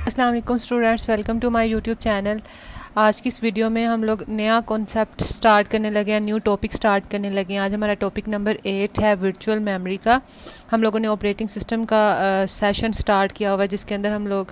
अस्सलाम वालेकुम students, welcome to my YouTube channel. आज की इस वीडियो में हम लोग नया कॉन्सेप्ट स्टार्ट करने लगे हैं, न्यू टॉपिक स्टार्ट करने लगे हैं। आज हमारा टॉपिक नंबर 8 है वर्चुअल मेमोरी का। हम लोगों ने ऑपरेटिंग सिस्टम का सेशन स्टार्ट किया हुआ है, जिसके अंदर हम लोग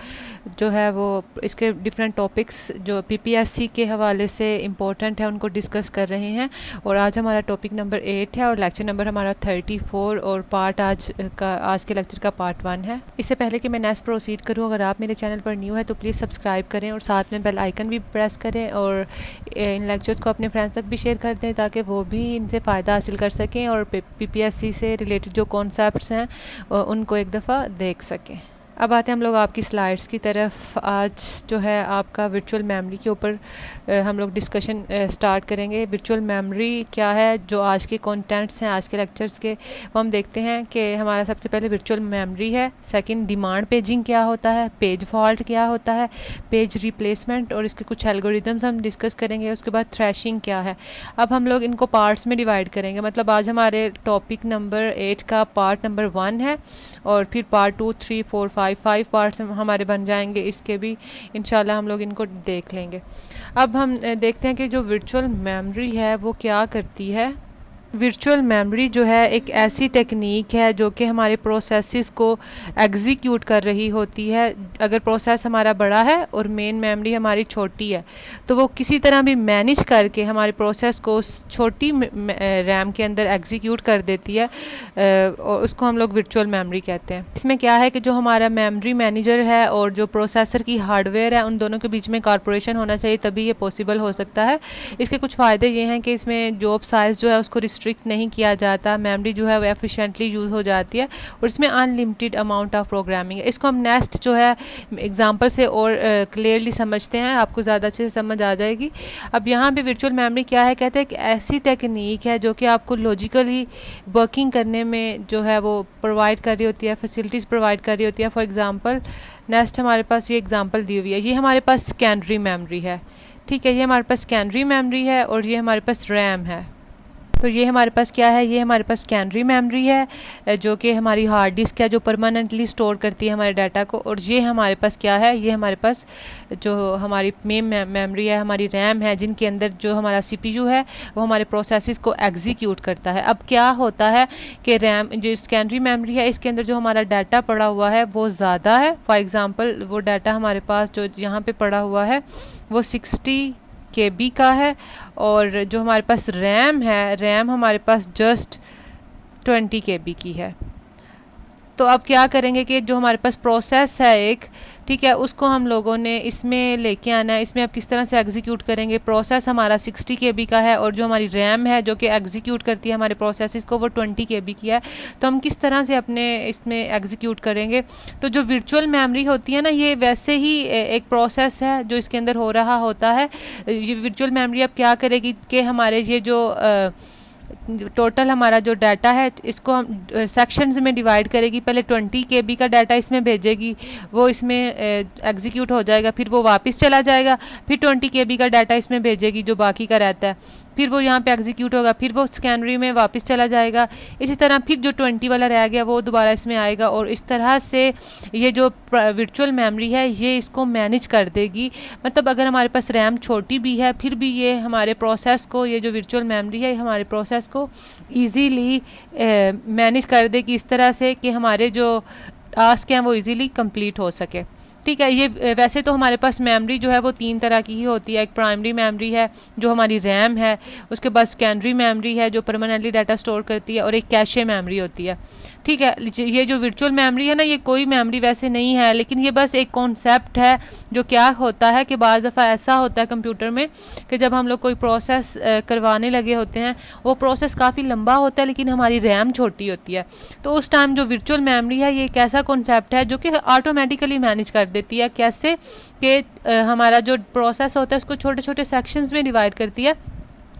जो है वो इसके डिफरेंट टॉपिक्स जो पीपीएससी के हवाले से इम्पोर्टेंट है उनको डिस्कस कर रहे हैं। और आज हमारा टॉपिक नंबर 8 है और लेक्चर नंबर हमारा 34 और पार्ट आज के लेक्चर का पार्ट 1 है। इससे पहले कि मैं नेक्स्ट प्रोसीड करूँ, अगर आप मेरे चैनल पर न्यू है तो प्लीज़ सब्सक्राइब करें और साथ में बेल आइकन भी प्रेस करें और इन लेक्चर्स को अपने फ्रेंड्स तक भी शेयर कर दें ताकि वो भी इनसे फ़ायदा हासिल कर सकें और पीपीएससी से रिलेटेड जो कॉन्सेप्ट्स हैं उनको एक दफ़ा देख सकें। अब आते हैं हम लोग आपकी स्लाइड्स की तरफ। आज जो है आपका वर्चुअल मेमोरी के ऊपर हम लोग डिस्कशन स्टार्ट करेंगे। वर्चुअल मेमोरी क्या है, जो आज के कंटेंट्स हैं आज के लेक्चर्स के, वो हम देखते हैं कि हमारा सबसे पहले वर्चुअल मेमोरी है। सेकंड, डिमांड पेजिंग क्या होता है, पेज फॉल्ट क्या होता है, पेज रिप्लेसमेंट और इसके कुछ एल्गोरिदम्स हम डिस्कस करेंगे। उसके बाद थ्रैशिंग क्या है। अब हम लोग इनको पार्ट्स में डिवाइड करेंगे, मतलब आज हमारे टॉपिक नंबर 8 का पार्ट नंबर 1 है और फिर पार्ट 2, 3, 4, 5 पार्ट्स हमारे बन जाएंगे। इसके भी इंशाल्लाह हम लोग इनको देख लेंगे। अब हम देखते हैं कि जो वर्चुअल मेमोरी है वो क्या करती है। वर्चुअल मेमोरी जो है एक ऐसी टेक्निक है जो कि हमारे प्रोसेसेस को एग्जीक्यूट कर रही होती है। अगर प्रोसेस हमारा बड़ा है और मेन मेमोरी हमारी छोटी है तो वो किसी तरह भी मैनेज करके हमारे प्रोसेस को छोटी रैम के अंदर एग्जीक्यूट कर देती है और उसको हम लोग वर्चुअल मेमोरी कहते हैं। इसमें क्या है कि जो हमारा मेमोरी मैनेजर है और जो प्रोसेसर की हार्डवेयर है उन दोनों के बीच में कॉर्पोरेशन होना चाहिए, तभी ये पॉसिबल हो सकता है। इसके कुछ फ़ायदे ये हैं कि इसमें जॉब साइज़ जो है उसको रिस्ट्रिक्ट नहीं किया जाता, मेमोरी जो है वो एफिशिएंटली यूज़ हो जाती है और इसमें अनलिमिटेड अमाउंट ऑफ प्रोग्रामिंग है। इसको हम नेक्स्ट जो है एग्जांपल से और क्लियरली समझते हैं, आपको ज़्यादा अच्छे से समझ आ जाएगी। अब यहाँ पे वर्चुअल मेमोरी क्या है, कहते हैं कि ऐसी टेक्निक है जो कि आपको लॉजिकली वर्किंग करने में जो है वो प्रोवाइड कर रही होती है, फैसिलिटीज़ प्रोवाइड कर रही होती है। फॉर एग्ज़ाम्पल नेक्स्ट हमारे पास ये एग्ज़ाम्पल दी हुई है, ये हमारे पास सेकेंडरी मेमोरी है, ठीक है, ये हमारे पास सेकेंडरी मेमोरी है और ये हमारे पास रैम है। तो ये हमारे पास क्या है, ये हमारे पास सेकेंडरी मेमोरी है जो कि हमारी हार्ड डिस्क है जो परमानेंटली स्टोर करती है हमारे डाटा को। और ये हमारे पास क्या है, ये हमारे पास जो हमारी मेन मेमोरी है, हमारी रैम है, जिनके अंदर जो हमारा सीपीयू है वो हमारे प्रोसेसेस को एग्जीक्यूट करता है। अब क्या होता है कि रैम जो सेकेंडरी मेमोरी है इसके अंदर जो हमारा डाटा पड़ा हुआ है वो ज़्यादा है। फॉर एग्ज़ाम्पल वो डाटा हमारे पास जो यहाँ पर पड़ा हुआ है वो 60 KB का है और जो हमारे पास रैम है, रैम हमारे पास जस्ट 20 KB की है। तो अब क्या करेंगे कि जो हमारे पास प्रोसेस है एक, ठीक है, उसको हम लोगों ने इसमें लेके आना है। इसमें अब किस तरह से एग्जीक्यूट करेंगे, प्रोसेस हमारा 60 KB का है और जो हमारी रैम है जो कि एग्जीक्यूट करती है हमारे प्रोसेस को वो 20 KB की है। तो हम किस तरह से अपने इसमें एग्जीक्यूट करेंगे। तो जो वर्चुअल मेमोरी होती है ना, ये वैसे ही एक प्रोसेस है जो इसके अंदर हो रहा होता है। ये वर्चुअल मेमोरी अब क्या करेगी कि हमारे ये जो टोटल हमारा जो डाटा है इसको हम सेक्शंस में डिवाइड करेगी। पहले 20 KB का डाटा इसमें भेजेगी, वो इसमें एग्जीक्यूट हो जाएगा, फिर वो वापस चला जाएगा, फिर 20 KB का डाटा इसमें भेजेगी जो बाकी का रहता है, फिर वो यहाँ पे एग्जीक्यूट होगा, फिर वो सेकेंडरी में वापस चला जाएगा। इसी तरह फिर जो 20 वाला रह गया वो दोबारा इसमें आएगा और इस तरह से ये जो वर्चुअल मेमोरी है ये इसको मैनेज कर देगी। मतलब अगर हमारे पास रैम छोटी भी है फिर भी ये हमारे प्रोसेस को, ये जो वर्चुअल मेमोरी है हमारे प्रोसेस को ईज़िली मैनेज कर देगी इस तरह से कि हमारे जो टास्क हैं वो ईज़िली कंप्लीट हो सके। ठीक है, ये वैसे तो हमारे पास मेमोरी जो है वो 3 तरह की ही होती है। एक प्राइमरी मेमोरी है जो हमारी रैम है, उसके बाद सेकेंडरी मेमोरी है जो परमानेंटली डाटा स्टोर करती है और एक कैशे मेमोरी होती है। ठीक है, ये जो वर्चुअल मेमोरी है ना, ये कोई मेमोरी वैसे नहीं है, लेकिन ये बस एक कॉन्सेप्ट है। जो क्या होता है कि बाज़ दफ़ा ऐसा होता है कंप्यूटर में कि जब हम लोग कोई प्रोसेस करवाने लगे होते हैं, वो प्रोसेस काफ़ी लंबा होता है लेकिन हमारी रैम छोटी होती है, तो उस टाइम जो वर्चुअल मेमोरी है ये एक ऐसा कॉन्सेप्ट है जो कि ऑटोमेटिकली मैनेज कर देती है। कैसे कि हमारा जो प्रोसेस होता है उसको छोटे छोटे सेक्शंस में डिवाइड करती है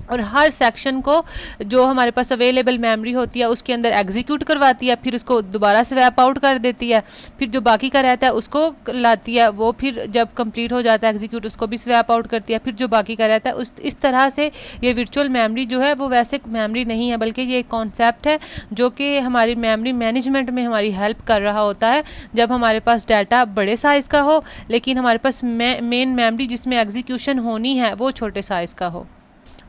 और हर सेक्शन को जो हमारे पास अवेलेबल मेमोरी होती है उसके अंदर एग्जीक्यूट करवाती है, फिर उसको दोबारा स्वैप आउट कर देती है, फिर जो बाकी का रहता है उसको लाती है, वो फिर जब कंप्लीट हो जाता है एग्जीक्यूट उसको भी स्वैप आउट करती है, फिर जो बाकी का रहता है इस तरह से ये वर्चुअल मेमोरी जो है वो वैसे मेमोरी नहीं है, बल्कि ये एक कॉन्सेप्ट है जो कि हमारी मेमोरी मैनेजमेंट में हमारी हेल्प कर रहा होता है। जब हमारे पास डाटा बड़े साइज़ का हो लेकिन हमारे पास मेन मेमोरी जिसमें एग्जीक्यूशन होनी है वो छोटे साइज़ का हो।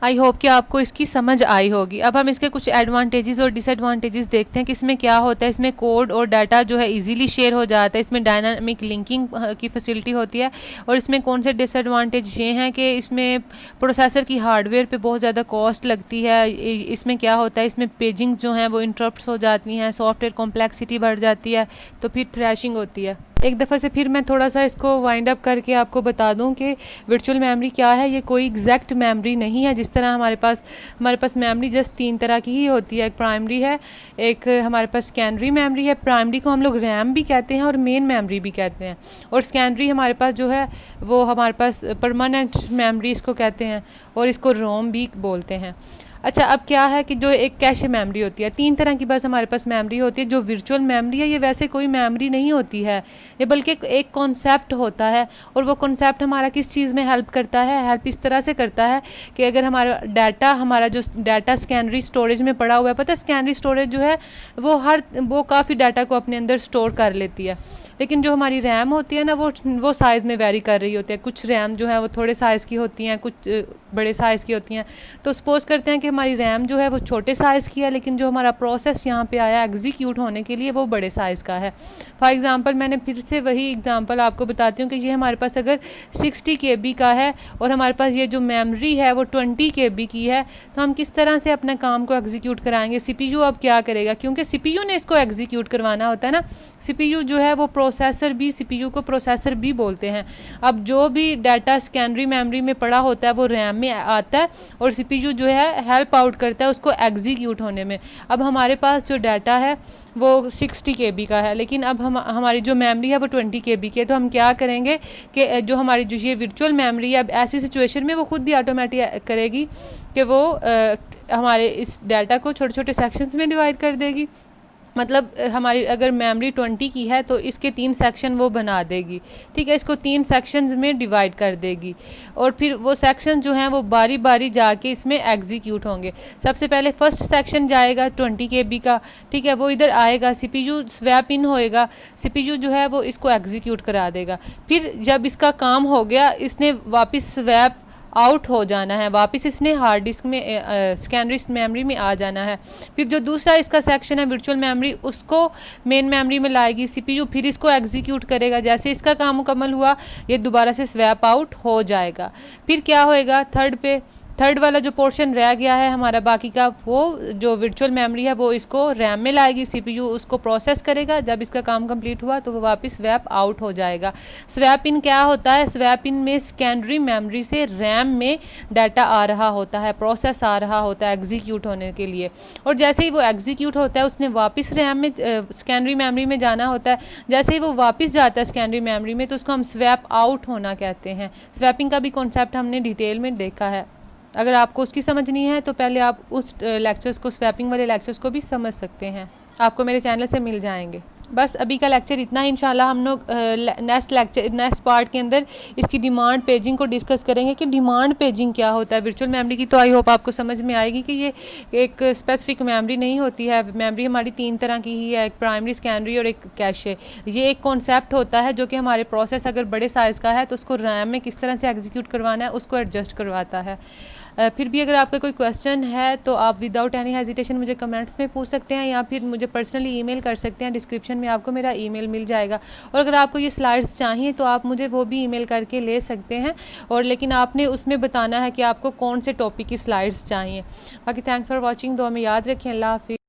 आई होप कि आपको इसकी समझ आई होगी। अब हम इसके कुछ एडवांटेजेस और डिसएडवांटेजेस देखते हैं कि इसमें क्या होता है। इसमें कोड और डाटा जो है इजीली शेयर हो जाता है, इसमें डायनामिक लिंकिंग की फैसिलिटी होती है। और इसमें कौन से डिसएडवांटेज ये हैं कि इसमें प्रोसेसर की हार्डवेयर पे बहुत ज़्यादा कॉस्ट लगती है। इसमें क्या होता है, इसमें पेजिंग जो हैं वो इंटरप्ट्स हो जाती हैं, सॉफ्टवेयर कॉम्प्लेक्सिटी बढ़ जाती है, तो फिर थ्रैशिंग होती है। एक दफ़ा से फिर मैं थोड़ा सा इसको वाइंड अप करके आपको बता दूं कि वर्चुअल मेमोरी क्या है। ये कोई एग्जैक्ट मेमोरी नहीं है। जिस तरह हमारे पास मेमोरी जस्ट 3 तरह की ही होती है। एक प्राइमरी है, एक हमारे पास सेकेंडरी मेमोरी है। प्राइमरी को हम लोग रैम भी कहते हैं और मेन मेमोरी भी कहते हैं। और सेकेंडरी हमारे पास जो है वो हमारे पास परमानेंट मेमोरी इसको कहते हैं, और इसको रोम भी बोलते हैं। अच्छा, अब क्या है कि जो एक कैशे मेमोरी होती है, 3 तरह की बस हमारे पास मेमोरी होती है। जो वर्चुअल मेमोरी है ये वैसे कोई मेमोरी नहीं होती है, ये बल्कि एक कॉन्सेप्ट होता है। और वो कॉन्सेप्ट हमारा किस चीज़ में हेल्प करता है, हेल्प इस तरह से करता है कि अगर हमारा जो डाटा सेकेंडरी स्टोरेज में पड़ा हुआ है, पता है सेकेंडरी स्टोरेज जो है वो काफ़ी डाटा को अपने अंदर स्टोर कर लेती है। लेकिन जो हमारी रैम होती है ना वो साइज़ में वेरी कर रही होती है। कुछ रैम जो है वो थोड़े साइज़ की होती हैं, कुछ बड़े साइज़ की होती हैं। तो सपोज़ करते हैं कि हमारी रैम जो है वो छोटे साइज़ की है, लेकिन जो हमारा प्रोसेस यहाँ पे आया एग्जीक्यूट होने के लिए वो बड़े साइज़ का है। फॉर एग्ज़ाम्पल मैंने फिर से वही एग्ज़ाम्पल आपको बताती हूँ कि ये हमारे पास अगर 60 KB का है और हमारे पास ये जो मेमोरी है वो 20 KB की है, तो हम किस तरह से अपने काम को एग्जीक्यूट कराएंगे। CPU अब क्या करेगा, क्योंकि CPU ने इसको एग्जीक्यूट करवाना होता है ना। CPU जो है वो CPU को प्रोसेसर भी बोलते हैं। अब जो भी डाटा सेकेंडरी मेमोरी में पड़ा होता है वो रैम में आता है और CPU जो है हेल्प आउट करता है उसको एग्जीक्यूट होने में। अब हमारे पास जो डाटा है वो 60 KB का है, लेकिन अब हमारी जो मेमोरी है वो 20 KB की है। तो हम क्या करेंगे कि जो हमारी जो ये वर्चुअल मेमोरी है अब ऐसी सिचुएशन में वो खुद ही ऑटोमेटिक करेगी कि वो हमारे इस डाटा को छोटे छोटे सेक्शंस में डिवाइड कर देगी। मतलब हमारी अगर मेमोरी 20 की है तो इसके 3 सेक्शन वो बना देगी, ठीक है। इसको 3 सेक्शंस में डिवाइड कर देगी और फिर वो सेक्शन जो हैं वो बारी बारी जाके इसमें एग्जीक्यूट होंगे। सबसे पहले फर्स्ट सेक्शन जाएगा 20 KB का, ठीक है, वो इधर आएगा, CPU स्वैप इन होएगा, CPU जो है वो इसको एग्जीक्यूट करा देगा। फिर जब इसका काम हो गया इसने वापस स्वैप आउट हो जाना है, वापस इसने हार्ड डिस्क में सेकेंडरी मेमोरी में आ जाना है। फिर जो दूसरा इसका सेक्शन है वर्चुअल मेमोरी उसको मेन मेमोरी में लाएगी CPU, फिर इसको एग्जीक्यूट करेगा। जैसे इसका काम मुकम्मल हुआ ये दोबारा से स्वैप आउट हो जाएगा। फिर क्या होएगा, थर्ड वाला जो पोर्शन रह गया है हमारा बाकी का, वो जो वर्चुअल मेमोरी है वो इसको रैम में लाएगी, CPU उसको प्रोसेस करेगा। जब इसका काम कंप्लीट हुआ तो वो वापस स्वैप आउट हो जाएगा। स्वैप इन क्या होता है, स्वैप इन में सेकेंडरी मेमोरी से रैम में डाटा आ रहा होता है, प्रोसेस आ रहा होता है एग्जीक्यूट होने के लिए। और जैसे ही वो एग्जीक्यूट होता है उसने वापस रैम में सेकेंडरी मेमोरी में जाना होता है। जैसे ही वो वापस जाता है सेकेंडरी मेमोरी में तो उसको हम स्वैप आउट होना कहते हैं। स्वैपिंग का भी कॉन्सेप्ट हमने डिटेल में देखा है। अगर आपको उसकी समझनी है तो पहले आप उस लेक्चर्स को, स्वैपिंग वाले लेक्चर्स को भी समझ सकते हैं, आपको मेरे चैनल से मिल जाएंगे। बस अभी का लेक्चर इतना ही। इंशाल्लाह हम लोग नेक्स्ट पार्ट के अंदर इसकी डिमांड पेजिंग को डिस्कस करेंगे कि डिमांड पेजिंग क्या होता है वर्चुअल मेमोरी की। तो आई होप आपको समझ में आएगी कि ये एक स्पेसिफिक मेमोरी नहीं होती है। मेमोरी हमारी 3 तरह की ही है, एक प्राइमरी, सेकेंडरी और एक कैशे। ये एक कॉन्सेप्ट होता है जो कि हमारे प्रोसेस अगर बड़े साइज़ का है तो उसको रैम में किस तरह से एग्जीक्यूट करवाना है उसको एडजस्ट करवाता है। फिर भी अगर आपका कोई क्वेश्चन है तो आप विदाउट एनी हेजिटेशन मुझे कमेंट्स में पूछ सकते हैं या फिर मुझे पर्सनली ईमेल कर सकते हैं। डिस्क्रिप्शन में आपको मेरा ईमेल मिल जाएगा। और अगर आपको ये स्लाइड्स चाहिए तो आप मुझे वो भी ईमेल करके ले सकते हैं, और लेकिन आपने उसमें बताना है कि आपको कौन से टॉपिक की स्लाइड्स चाहिए। बाकी थैंक्स फॉर वॉचिंग। दुआ में याद रखें। अल्लाह हाफिज़।